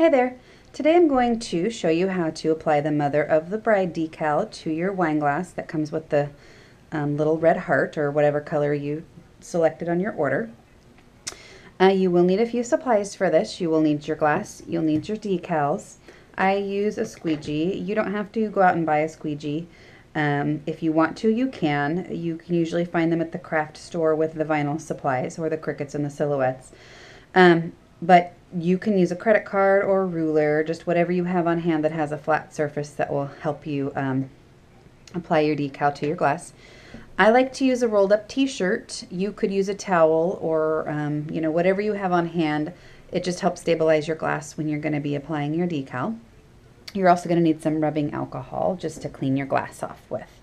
Hi there. Today I'm going to show you how to apply the Mother of the Bride decal to your wine glass that comes with the little red heart or whatever color you selected on your order. You will need a few supplies for this. You will need your glass, you'll need your decals. I use a squeegee. You don't have to go out and buy a squeegee. If you want to, you can. You can usually find them at the craft store with the vinyl supplies or the crickets and the silhouettes. But you can use a credit card or a ruler, just whatever you have on hand that has a flat surface that will help you apply your decal to your glass. I like to use a rolled up t-shirt. You could use a towel or whatever you have on hand. It just helps stabilize your glass when you're going to be applying your decal. You're also going to need some rubbing alcohol just to clean your glass off with.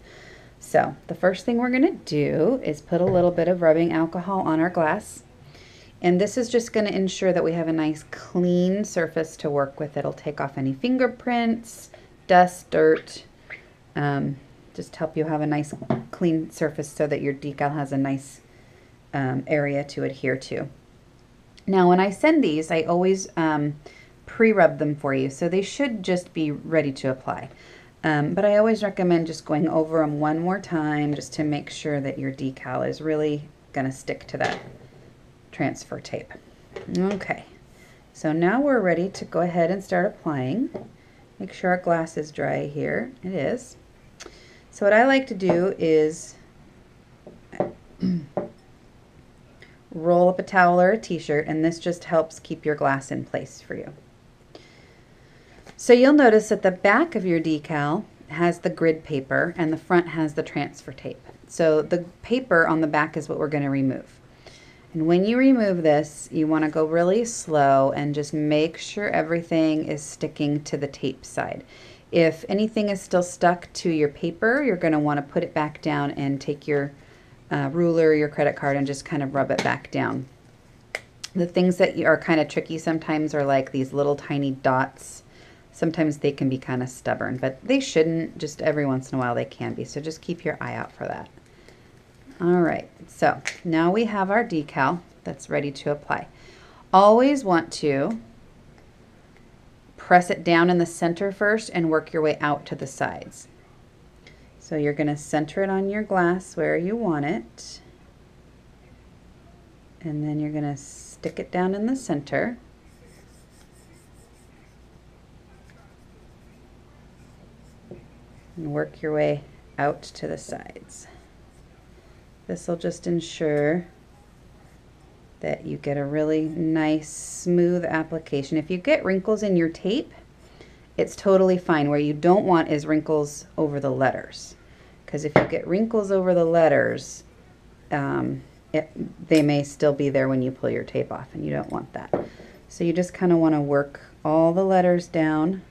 So the first thing we're going to do is put a little bit of rubbing alcohol on our glass. And this is just going to ensure that we have a nice clean surface to work with. It'll take off any fingerprints, dust, dirt, just help you have a nice clean surface so that your decal has a nice area to adhere to. Now when I send these, I always pre-rub them for you, so they should just be ready to apply. But I always recommend just going over them one more time just to make sure that your decal is really going to stick to that transfer tape. Okay, so now we're ready to go ahead and start applying. Make sure our glass is dry here. It is. So what I like to do is roll up a towel or a t-shirt, and this just helps keep your glass in place for you. So you'll notice that the back of your decal has the grid paper and the front has the transfer tape. So the paper on the back is what we're going to remove. And when you remove this, you want to go really slow and just make sure everything is sticking to the tape side. If anything is still stuck to your paper, you're going to want to put it back down and take your ruler or your credit card and just kind of rub it back down. The things that are kind of tricky sometimes are like these little tiny dots. Sometimes they can be kind of stubborn, but they shouldn't. Just every once in a while they can be. So just keep your eye out for that. All right, so now we have our decal that's ready to apply. Always want to press it down in the center first and work your way out to the sides. So you're going to center it on your glass where you want it, and then you're going to stick it down in the center. And work your way out to the sides. This will just ensure that you get a really nice smooth application. If you get wrinkles in your tape, it's totally fine. Where you don't want is wrinkles over the letters, because if you get wrinkles over the letters, they may still be there when you pull your tape off, and you don't want that. So you just kind of want to work all the letters down.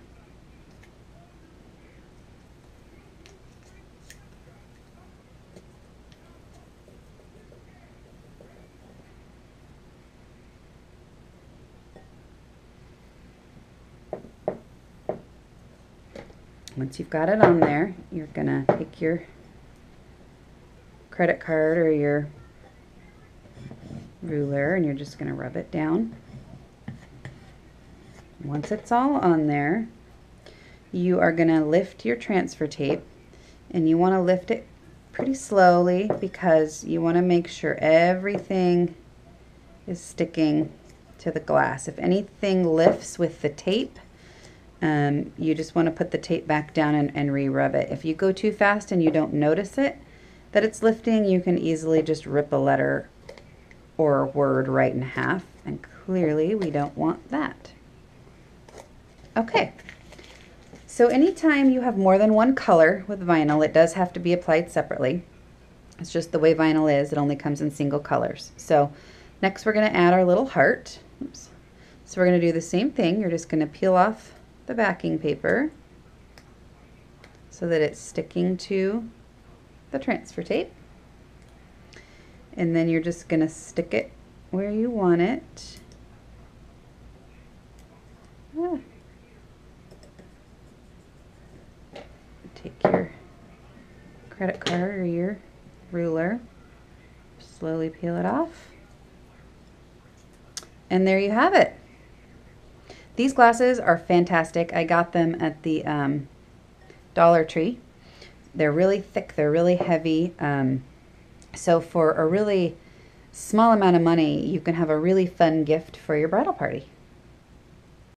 Once you've got it on there, you're going to take your credit card or your ruler and you're just going to rub it down. Once it's all on there, you are going to lift your transfer tape, and you want to lift it pretty slowly because you want to make sure everything is sticking to the glass. If anything lifts with the tape, you just want to put the tape back down and re-rub it. If you go too fast and you don't notice it, that it's lifting, you can easily just rip a letter or a word right in half, and clearly we don't want that. Okay, so anytime you have more than one color with vinyl, it does have to be applied separately. It's just the way vinyl is, it only comes in single colors. So next we're going to add our little heart. Oops. So we're going to do the same thing. You're just going to peel off the backing paper so that it's sticking to the transfer tape, and then you're just going to stick it where you want it. Take your credit card or your ruler, slowly peel it off, and there you have it. These glasses are fantastic. I got them at the Dollar Tree. They're really thick, they're really heavy. So for a really small amount of money, you can have a really fun gift for your bridal party.